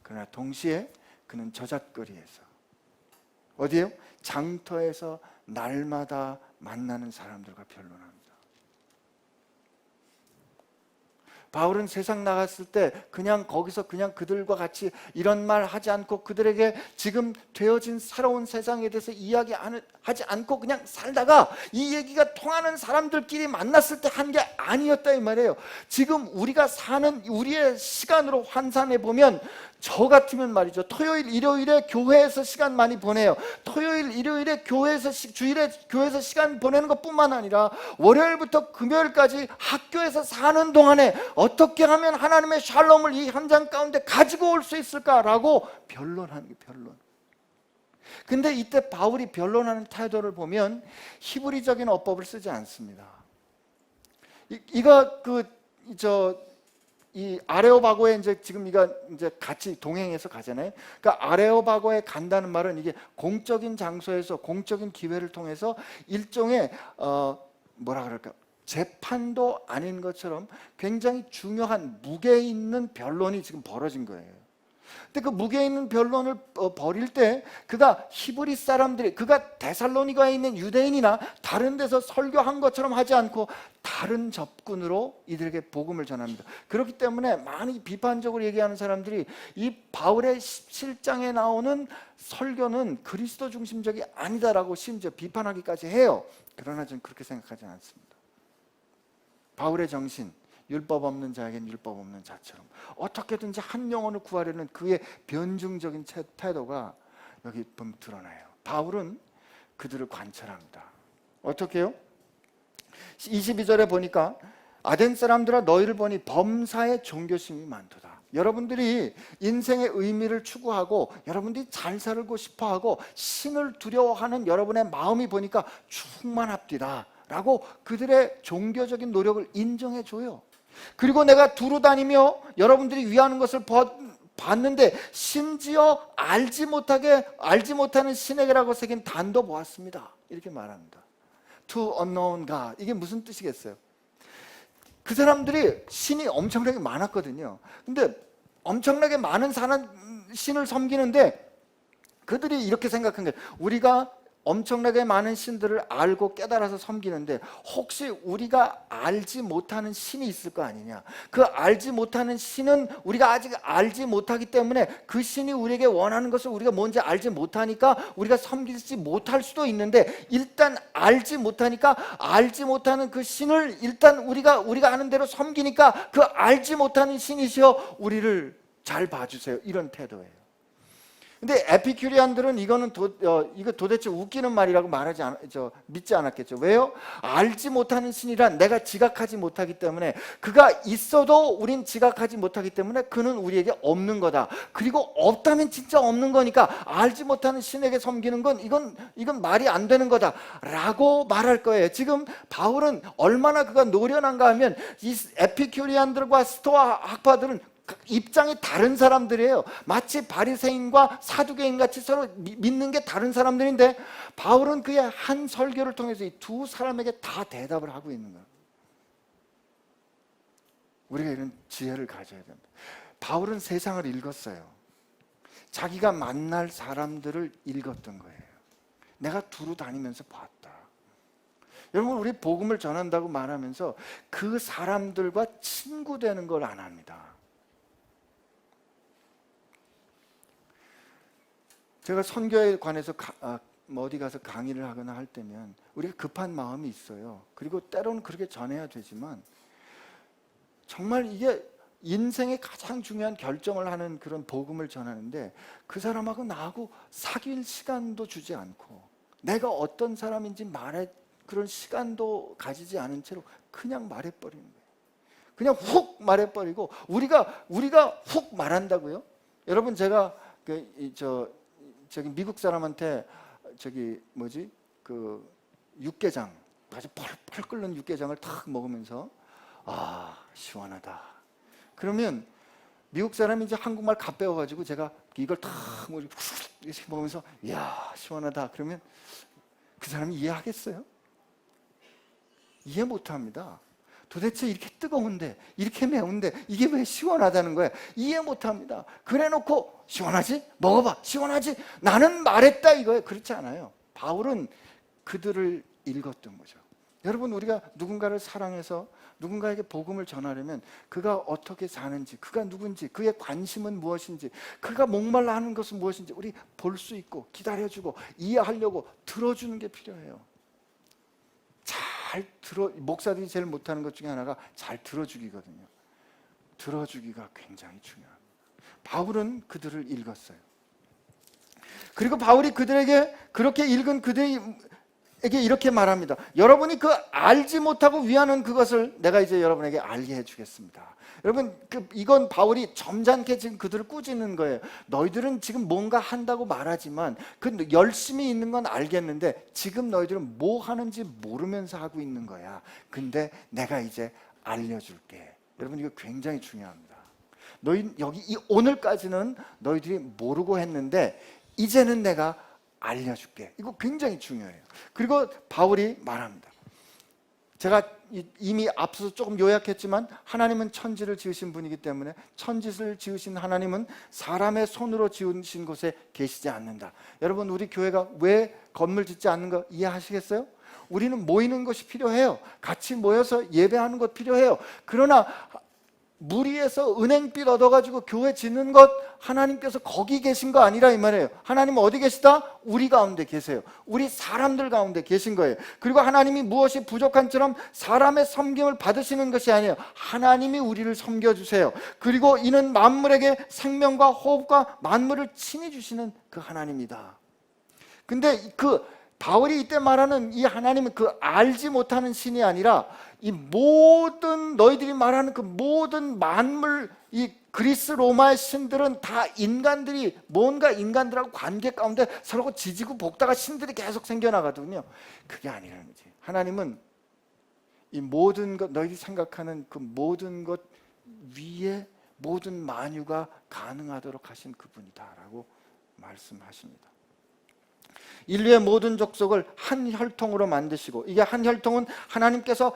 그러나 동시에 그는 저잣거리에서, 어디에요? 장터에서 날마다 만나는 사람들과 변론합니다. 바울은 세상 나갔을 때 그냥 거기서 그냥 그들과 같이 이런 말 하지 않고, 그들에게 지금 되어진 새로운 세상에 대해서 이야기하지 않고 그냥 살다가 이 얘기가 통하는 사람들끼리 만났을 때 한 게 아니었다 이 말이에요. 지금 우리가 사는 우리의 시간으로 환산해 보면, 저 같으면 말이죠, 토요일 일요일에 교회에서 시간 많이 보내요. 토요일 일요일에 주일에 교회에서 시간 보내는 것뿐만 아니라 월요일부터 금요일까지 학교에서 사는 동안에 어떻게 하면 하나님의 샬롬을 이 현장 가운데 가지고 올 수 있을까라고 변론하는 게 변론. 근데 이때 바울이 변론하는 태도를 보면 히브리적인 어법을 쓰지 않습니다. 이 아레오바고에 지금 이제 같이 동행해서 가잖아요. 그러니까 아레오바고에 간다는 말은 이게 공적인 장소에서 공적인 기회를 통해서 일종의 뭐라 그럴까, 재판도 아닌 것처럼 굉장히 중요한 무게 있는 변론이 지금 벌어진 거예요. 근데 그 무게 있는 변론을 벌일 때 그가 히브리 사람들이, 그가 데살로니가에 있는 유대인이나 다른 데서 설교한 것처럼 하지 않고 다른 접근으로 이들에게 복음을 전합니다. 그렇기 때문에 많이 비판적으로 얘기하는 사람들이 이 바울의 17장에 나오는 설교는 그리스도 중심적이 아니다라고 심지어 비판하기까지 해요. 그러나 저는 그렇게 생각하지 않습니다. 바울의 정신, 율법 없는 자에겐 율법 없는 자처럼 어떻게든지 한 영혼을 구하려는 그의 변증적인 태도가 여기 보면 드러나요. 바울은 그들을 관찰합니다. 어떻게 해요? 22절에 보니까 아덴 사람들아 너희를 보니 범사에 종교심이 많도다. 여러분들이 인생의 의미를 추구하고 여러분들이 잘 살고 싶어하고 신을 두려워하는 여러분의 마음이 보니까 충만합디다 라고 그들의 종교적인 노력을 인정해 줘요. 그리고 내가 두루 다니며 여러분들이 위하는 것을 봤는데 심지어 알지 못하는 신에게라고 새긴 단도 보았습니다. 이렇게 말합니다. To unknown God. 이게 무슨 뜻이겠어요? 그 사람들이 신이 엄청나게 많았거든요. 근데 엄청나게 많은 신을 섬기는데 그들이 이렇게 생각한 거예요. 우리가 엄청나게 많은 신들을 알고 깨달아서 섬기는데 혹시 우리가 알지 못하는 신이 있을 거 아니냐. 그 알지 못하는 신은 우리가 아직 알지 못하기 때문에 그 신이 우리에게 원하는 것을 우리가 뭔지 알지 못하니까 우리가 섬기지 못할 수도 있는데, 일단 알지 못하니까 알지 못하는 그 신을 일단 우리가 아는 대로 섬기니까 그 알지 못하는 신이시여 우리를 잘 봐주세요, 이런 태도예요. 근데 에피큐리안들은 이거 도대체 웃기는 말이라고 믿지 않았겠죠. 왜요? 알지 못하는 신이란 내가 지각하지 못하기 때문에, 그가 있어도 우린 지각하지 못하기 때문에 그는 우리에게 없는 거다. 그리고 없다면 진짜 없는 거니까 알지 못하는 신에게 섬기는 건 이건 말이 안 되는 거다라고 말할 거예요. 지금 바울은 얼마나 그가 노련한가 하면 이 에피큐리안들과 스토아 학파들은 입장이 다른 사람들이에요. 마치 바리새인과 사두개인 같이 서로 믿는 게 다른 사람들인데 바울은 그의 한 설교를 통해서 이 두 사람에게 다 대답을 하고 있는 거예요. 우리가 이런 지혜를 가져야 됩니다. 바울은 세상을 읽었어요. 자기가 만날 사람들을 읽었던 거예요. 내가 두루 다니면서 봤다. 여러분, 우리 복음을 전한다고 말하면서 그 사람들과 친구 되는 걸 안 합니다. 제가 선교에 관해서 어디 가서 강의를 하거나 할 때면 우리가 급한 마음이 있어요. 그리고 때로는 그렇게 전해야 되지만 정말 이게 인생의 가장 중요한 결정을 하는 그런 복음을 전하는데 그 사람하고 나하고 사귈 시간도 주지 않고 내가 어떤 사람인지 말할 그런 시간도 가지지 않은 채로 그냥 말해버리는 거예요. 그냥 훅 말해버리고 우리가 훅 말한다고요? 여러분 제가 저기 미국 사람한테 그 육개장 아주 펄펄 끓는 육개장을 탁 먹으면서 아 시원하다. 그러면 미국 사람이 이제 한국말 갓 배워가지고 제가 이걸 탁 이렇게 먹으면서 이야 시원하다. 그러면 그 사람이 이해하겠어요? 이해 못합니다. 도대체 이렇게 뜨거운데 이렇게 매운데 이게 왜 시원하다는 거야? 이해 못합니다. 그래놓고 시원하지? 먹어봐 시원하지? 나는 말했다 이거예요. 그렇지 않아요. 바울은 그들을 읽었던 거죠. 여러분 우리가 누군가를 사랑해서 누군가에게 복음을 전하려면 그가 어떻게 사는지, 그가 누군지, 그의 관심은 무엇인지, 그가 목말라 하는 것은 무엇인지 우리 볼 수 있고 기다려주고 이해하려고 들어주는 게 필요해요. 목사들이 제일 못하는 것 중에 하나가 잘 들어주기거든요. 들어주기가 굉장히 중요합니다. 바울은 그들을 읽었어요. 그리고 바울이 그들에게 그렇게 읽은 그들에게 이렇게 말합니다. 여러분이 그 알지 못하고 위하는 그것을 내가 이제 여러분에게 알게 해주겠습니다. 여러분 이건 바울이 점잖게 지금 그들을 꾸짖는 거예요. 너희들은 지금 뭔가 한다고 말하지만 그 열심히 있는 건 알겠는데 지금 너희들은 뭐 하는지 모르면서 하고 있는 거야. 근데 내가 이제 알려줄게. 여러분 이거 굉장히 중요합니다. 너희 여기 오늘까지는 너희들이 모르고 했는데 이제는 내가 알려줄게. 이거 굉장히 중요해요. 그리고 바울이 말합니다. 제가 이미 앞서서 조금 요약했지만 하나님은 천지를 지으신 분이기 때문에 천지를 지으신 하나님은 사람의 손으로 지으신 곳에 계시지 않는다. 여러분 우리 교회가 왜 건물 짓지 않는 거 이해하시겠어요? 우리는 모이는 것이 필요해요. 같이 모여서 예배하는 것 필요해요. 그러나 무리에서 은행빚 얻어가지고 교회 짓는 것 하나님께서 거기 계신 거 아니라 이 말이에요. 하나님은 어디 계시다? 우리 가운데 계세요. 우리 사람들 가운데 계신 거예요. 그리고 하나님이 무엇이 부족한처럼 사람의 섬김을 받으시는 것이 아니에요. 하나님이 우리를 섬겨주세요. 그리고 이는 만물에게 생명과 호흡과 만물을 친히 주시는 그 하나님이다. 근데 바울이 이때 말하는 이 하나님은 그 알지 못하는 신이 아니라 이 모든 너희들이 말하는 그 모든 만물 이 그리스 로마의 신들은 다 인간들이 뭔가 인간들하고 관계 가운데 서로 지지고 볶다가 신들이 계속 생겨나거든요. 그게 아니라는 거지. 하나님은 이 모든 것 너희들이 생각하는 그 모든 것 위에 모든 만유가 가능하도록 하신 그분이다라고 말씀하십니다. 인류의 모든 족속을 한 혈통으로 만드시고 이게 한 혈통은 하나님께서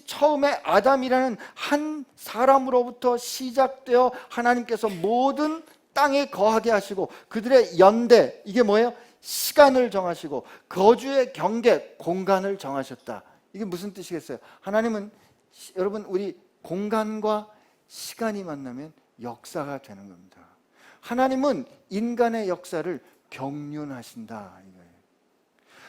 처음에 아담이라는 한 사람으로부터 시작되어 하나님께서 모든 땅에 거하게 하시고 그들의 연대 이게 뭐예요? 시간을 정하시고 거주의 경계 공간을 정하셨다. 이게 무슨 뜻이겠어요? 하나님은 여러분 우리 공간과 시간이 만나면 역사가 되는 겁니다. 하나님은 인간의 역사를 경륜하신다 이거예요.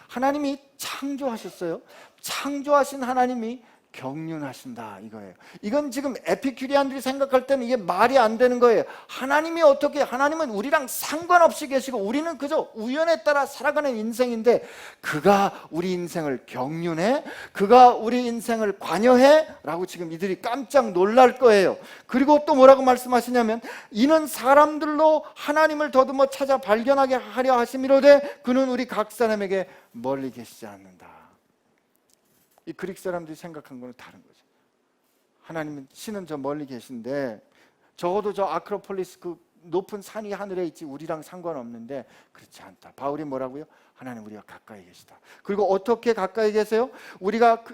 하나님이 창조하셨어요. 창조하신 하나님이 경륜하신다 이거예요. 이건 지금 에피큐리안들이 생각할 때는 이게 말이 안 되는 거예요. 하나님은 우리랑 상관없이 계시고 우리는 그저 우연에 따라 살아가는 인생인데 그가 우리 인생을 경륜해? 그가 우리 인생을 관여해? 라고 지금 이들이 깜짝 놀랄 거예요. 그리고 또 뭐라고 말씀하시냐면 이는 사람들로 하나님을 더듬어 찾아 발견하게 하려 하심이로되 그는 우리 각 사람에게 멀리 계시지 않는다. 이 그릭 사람들이 생각한 거는 다른 거죠. 하나님은 신은 저 멀리 계신데 적어도 저 아크로폴리스 그 높은 산이 하늘에 있지 우리랑 상관없는데 그렇지 않다. 바울이 뭐라고요? 하나님 우리가 가까이 계시다. 그리고 어떻게 가까이 계세요? 우리가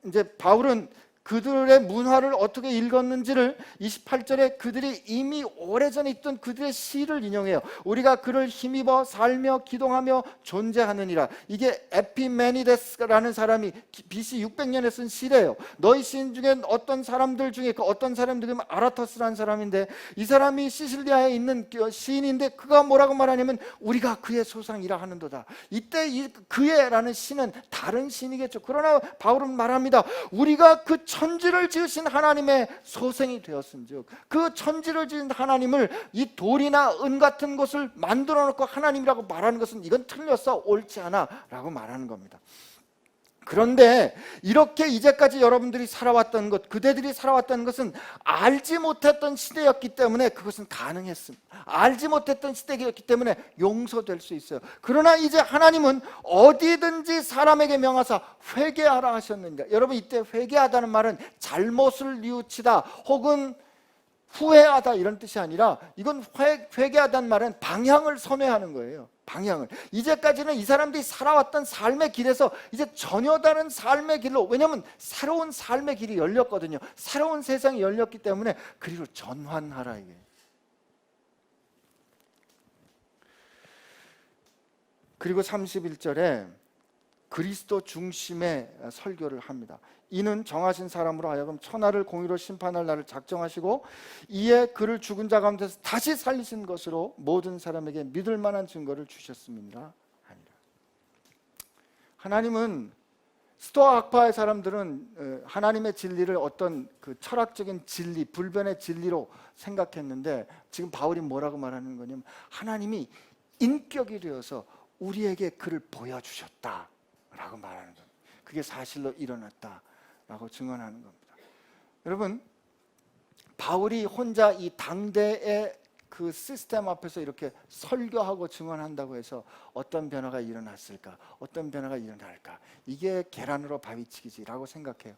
이제 바울은 그들의 문화를 어떻게 읽었는지를 28절에 그들이 이미 오래전에 있던 그들의 시를 인용해요. 우리가 그를 힘입어 살며 기동하며 존재하느니라. 이게 에피메니데스라는 사람이 BC 600년에 쓴 시래요. 너희 시인 중에 어떤 사람들 중에 그 어떤 사람들이면 아라토스라는 사람인데 이 사람이 시실리아에 있는 시인인데 그가 뭐라고 말하냐면 우리가 그의 소상이라 하는도다. 이때 이 그의라는 시는 다른 시인이겠죠. 그러나 바울은 말합니다. 우리가 그 천지를 지으신 하나님의 소생이 되었은즉, 그 천지를 지은 하나님을 이 돌이나 은 같은 것을 만들어 놓고 하나님이라고 말하는 것은 이건 틀렸어, 옳지 않아 라고 말하는 겁니다. 그런데 이렇게 이제까지 여러분들이 살아왔던 것, 그대들이 살아왔던 것은 알지 못했던 시대였기 때문에 그것은 가능했습니다. 알지 못했던 시대였기 때문에 용서될 수 있어요. 그러나 이제 하나님은 어디든지 사람에게 명하사 회개하라 하셨느니라. 여러분, 이때 회개하다는 말은 잘못을 뉘우치다 혹은 후회하다 이런 뜻이 아니라, 이건 회개하다는 말은 방향을 선회하는 거예요. 방향을. 이제까지는 이 사람들이 살아왔던 삶의 길에서 이제 전혀 다른 삶의 길로, 왜냐하면 새로운 삶의 길이 열렸거든요. 새로운 세상이 열렸기 때문에 그리로 전환하라 이게. 그리고 31절에 그리스도 중심의 설교를 합니다. 이는 정하신 사람으로 하여금 천하를 공의로 심판할 날을 작정하시고 이에 그를 죽은 자 가운데서 다시 살리신 것으로 모든 사람에게 믿을 만한 증거를 주셨음이니라 하니라. 하나님은, 스토아 학파의 사람들은 하나님의 진리를 어떤 그 철학적인 진리, 불변의 진리로 생각했는데, 지금 바울이 뭐라고 말하는 거냐면 하나님이 인격이 되어서 우리에게 그를 보여주셨다 라고 말하는 겁니다. 그게 사실로 일어났다 라고 증언하는 겁니다. 여러분, 바울이 혼자 이 당대의 그 시스템 앞에서 이렇게 설교하고 증언한다고 해서 어떤 변화가 일어났을까? 어떤 변화가 일어날까? 이게 계란으로 바위치기지라고 생각해요.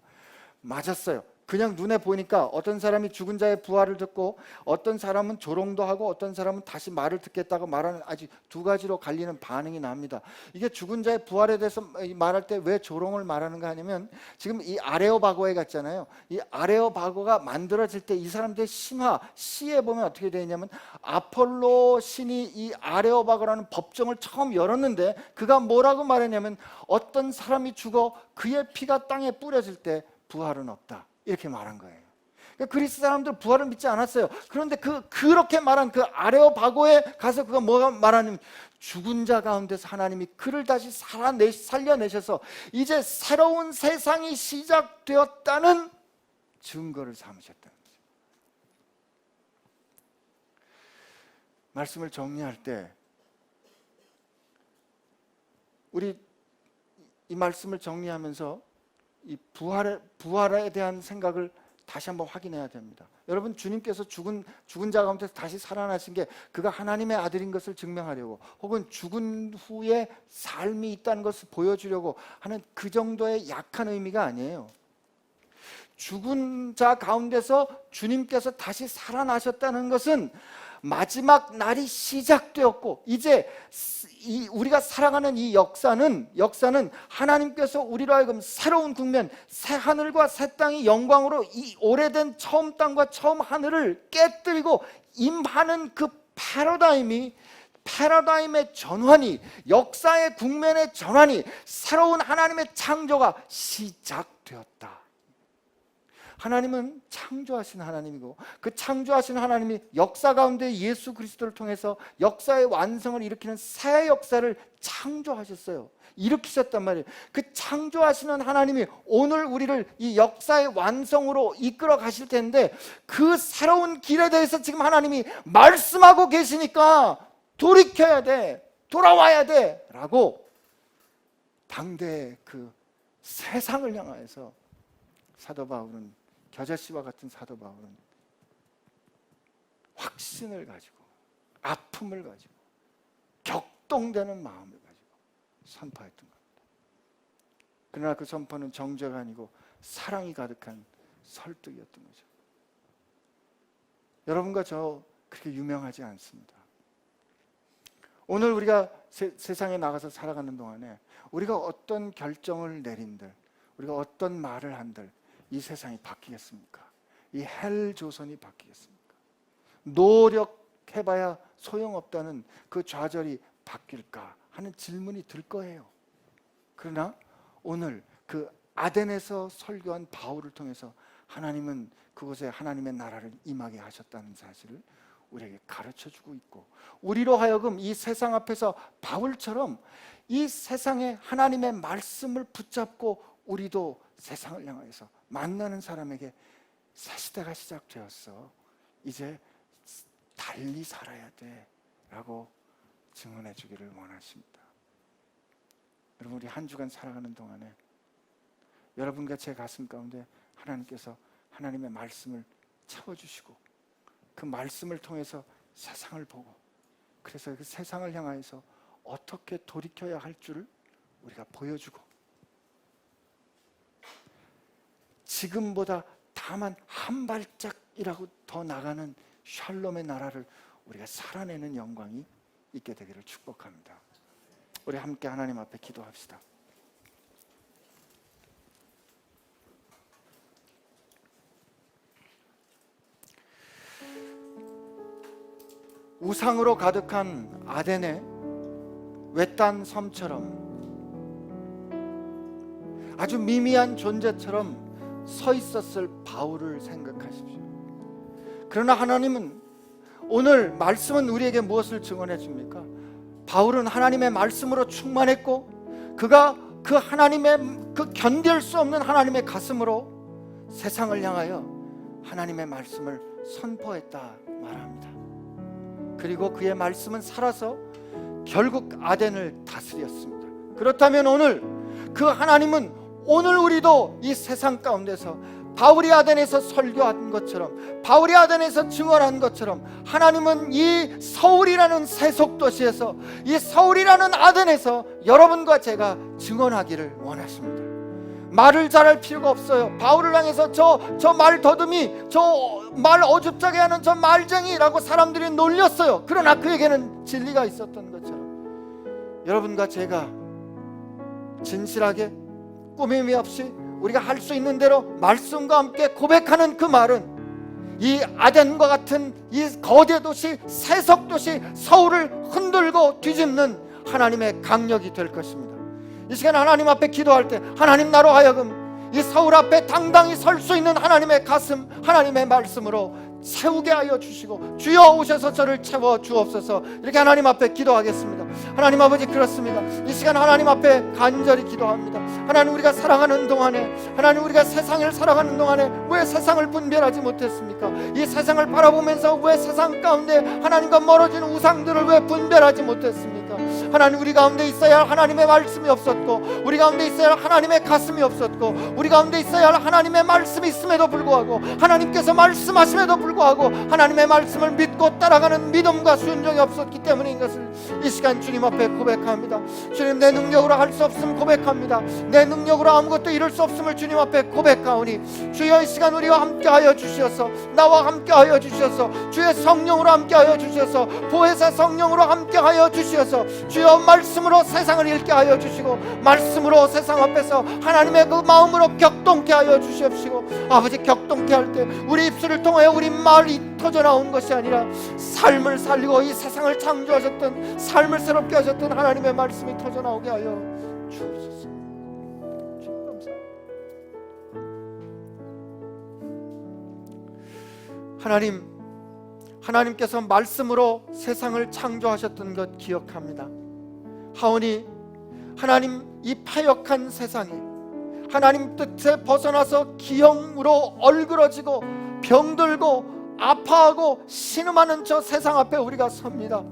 맞았어요. 그냥 눈에 보니까 어떤 사람이 죽은 자의 부활을 듣고, 어떤 사람은 조롱도 하고, 어떤 사람은 다시 말을 듣겠다고 말하는, 아직 두 가지로 갈리는 반응이 납니다. 이게 죽은 자의 부활에 대해서 말할 때 왜 조롱을 말하는가 하냐면, 지금 이 아레오바고에 갔잖아요. 이 아레오바고가 만들어질 때 이 사람들의 신화, 시에 보면 어떻게 되어 있냐면, 아폴로 신이 이 아레오바고라는 법정을 처음 열었는데, 그가 뭐라고 말했냐면, 어떤 사람이 죽어 그의 피가 땅에 뿌려질 때 부활은 없다, 이렇게 말한 거예요. 그러니까 그리스 사람들 부활을 믿지 않았어요. 그런데 그렇게 말한 그 아레오바고에 가서 그가 뭐가 말하냐면, 죽은 자 가운데서 하나님이 그를 다시 살려내셔서 이제 새로운 세상이 시작되었다는 증거를 삼으셨다는 거죠. 말씀을 정리할 때 우리 이 말씀을 정리하면서 이 부활에 대한 생각을 다시 한번 확인해야 됩니다. 여러분, 주님께서 죽은 자 가운데서 다시 살아나신 게 그가 하나님의 아들인 것을 증명하려고, 혹은 죽은 후에 삶이 있다는 것을 보여주려고 하는 그 정도의 약한 의미가 아니에요. 죽은 자 가운데서 주님께서 다시 살아나셨다는 것은 마지막 날이 시작되었고, 이제 우리가 살아가는 이 역사는 하나님께서 우리로 하여금 새로운 국면, 새 하늘과 새 땅이 영광으로 이 오래된 처음 땅과 처음 하늘을 깨뜨리고 임하는 그 패러다임의 전환이, 역사의 국면의 전환이, 새로운 하나님의 창조가 시작되었다. 하나님은 창조하신 하나님이고, 그 창조하신 하나님이 역사 가운데 예수 그리스도를 통해서 역사의 완성을 일으키는 새 역사를 창조하셨어요. 일으키셨단 말이에요. 그 창조하시는 하나님이 오늘 우리를 이 역사의 완성으로 이끌어 가실 텐데, 그 새로운 길에 대해서 지금 하나님이 말씀하고 계시니까 돌이켜야 돼, 돌아와야 돼 라고 당대의 그 세상을 향하여서 사도 바울은, 겨자씨와 같은 사도 바울은 확신을 가지고, 아픔을 가지고, 격동되는 마음을 가지고 선포했던 겁니다. 그러나 그 선포는 정죄가 아니고 사랑이 가득한 설득이었던 거죠. 여러분과 저 그렇게 유명하지 않습니다. 오늘 우리가 세상에 나가서 살아가는 동안에 우리가 어떤 결정을 내린들, 우리가 어떤 말을 한들 이 세상이 바뀌겠습니까? 이 헬 조선이 바뀌겠습니까? 노력해봐야 소용없다는 그 좌절이 바뀔까 하는 질문이 들 거예요. 그러나 오늘 그 아덴에서 설교한 바울을 통해서 하나님은 그곳에 하나님의 나라를 임하게 하셨다는 사실을 우리에게 가르쳐주고 있고, 우리로 하여금 이 세상 앞에서 바울처럼 이 세상에 하나님의 말씀을 붙잡고 우리도 세상을 향해서 만나는 사람에게 새 시대가 시작되었어. 이제 달리 살아야 돼 라고 증언해 주기를 원하십니다. 여러분, 우리 한 주간 살아가는 동안에 여러분과 제 가슴 가운데 하나님께서 하나님의 말씀을 채워주시고 그 말씀을 통해서 세상을 보고, 그래서 그 세상을 향하여서 어떻게 돌이켜야 할 줄을 우리가 보여주고, 지금보다 다만 한 발짝이라고 더 나가는 샬롬의 나라를 우리가 살아내는 영광이 있게 되기를 축복합니다. 우리 함께 하나님 앞에 기도합시다. 우상으로 가득한 아덴의 외딴 섬처럼 아주 미미한 존재처럼 서 있었을 바울을 생각하십시오. 그러나 하나님은 오늘 말씀은 우리에게 무엇을 증언해 줍니까? 바울은 하나님의 말씀으로 충만했고 그가 그 하나님의 그 견딜 수 없는 하나님의 가슴으로 세상을 향하여 하나님의 말씀을 선포했다 말합니다. 그리고 그의 말씀은 살아서 결국 아덴을 다스렸습니다. 그렇다면 오늘 그 하나님은 오늘 우리도 이 세상 가운데서 바울이 아덴에서 설교한 것처럼, 바울이 아덴에서 증언한 것처럼 하나님은 이 서울이라는 세속도시에서, 이 서울이라는 아덴에서 여러분과 제가 증언하기를 원하십니다. 말을 잘할 필요가 없어요. 바울을 향해서 저 말 더듬이, 저 말 어줍잖게 하는 저 말쟁이라고 사람들이 놀렸어요. 그러나 그에게는 진리가 있었던 것처럼 여러분과 제가 진실하게 꾸밈이 없이 우리가 할 수 있는 대로 말씀과 함께 고백하는 그 말은 이 아덴과 같은 이 거대 도시, 세속 도시 서울을 흔들고 뒤집는 하나님의 강력이 될 것입니다. 이 시간 하나님 앞에 기도할 때 하나님, 나로 하여금 이 서울 앞에 당당히 설 수 있는 하나님의 가슴, 하나님의 말씀으로 채우게 하여 주시고, 주여 오셔서 저를 채워 주옵소서. 이렇게 하나님 앞에 기도하겠습니다. 하나님 아버지, 그렇습니다. 이 시간 하나님 앞에 간절히 기도합니다. 하나님, 우리가 살아가는 동안에, 하나님 우리가 세상을 살아가는 동안에 왜 세상을 분별하지 못했습니까? 이 세상을 바라보면서 왜 세상 가운데 하나님과 멀어진 우상들을 왜 분별하지 못했습니까? 하나님, 우리 가운데 있어야 할 하나님의 말씀이 없었고, 우리 가운데 있어야 할 하나님의 가슴이 없었고, 우리 가운데 있어야 할 하나님의 말씀이 있음에도 불구하고, 하나님께서 말씀하심에도 불구하고 하나님의 말씀을 믿고 따라가는 믿음과 순종이 없었기 때문인 것을 이 시간 주님 앞에 고백합니다. 주님, 내 능력으로 할 수 없음을 고백합니다. 내 능력으로 아무것도 이룰 수 없음을 주님 앞에 고백하오니, 주여 이 시간 우리와 함께하여 주시어서, 나와 함께하여 주시어서, 주의 성령으로 함께하여 주시어서, 보혜사 성령으로 함께하여 주시어서, 주여 말씀으로 세상을 읽게 하여 주시고, 말씀으로 세상 앞에서 하나님의 그 마음으로 격동케 하여 주시옵시고, 아버지, 격동케 할 때 우리 입술을 통하여 우리 말이 터져나온 것이 아니라 삶을 살리고 이 세상을 창조하셨던, 삶을 새롭게 하셨던 하나님의 말씀이 터져나오게 하여 주옵소서. 주님 감사합니다. 하나님께서 말씀으로 세상을 창조하셨던 것 기억합니다. 하오니 하나님, 이 파역한 세상에 하나님 뜻에 벗어나서 기형으로 얼그러지고 병들고 아파하고 신음하는 저 세상 앞에 우리가 섭니다.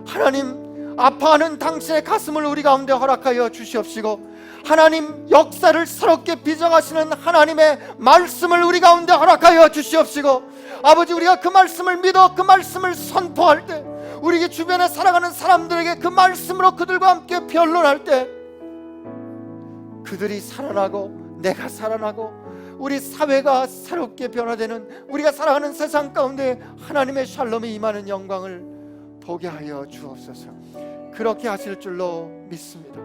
하나님, 아파하는 당신의 가슴을 우리 가운데 허락하여 주시옵시고, 하나님, 역사를 새롭게 빚어가시는 하나님의 말씀을 우리 가운데 허락하여 주시옵시고, 아버지, 우리가 그 말씀을 믿어 그 말씀을 선포할 때, 우리 주변에 살아가는 사람들에게 그 말씀으로 그들과 함께 변론할 때 그들이 살아나고 내가 살아나고 우리 사회가 새롭게 변화되는, 우리가 살아가는 세상 가운데 하나님의 샬롬이 임하는 영광을 보게 하여 주옵소서. 그렇게 하실 줄로 믿습니다.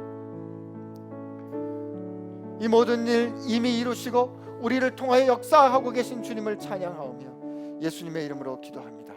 이 모든 일 이미 이루시고 우리를 통하여 역사하고 계신 주님을 찬양하오며 예수님의 이름으로 기도합니다.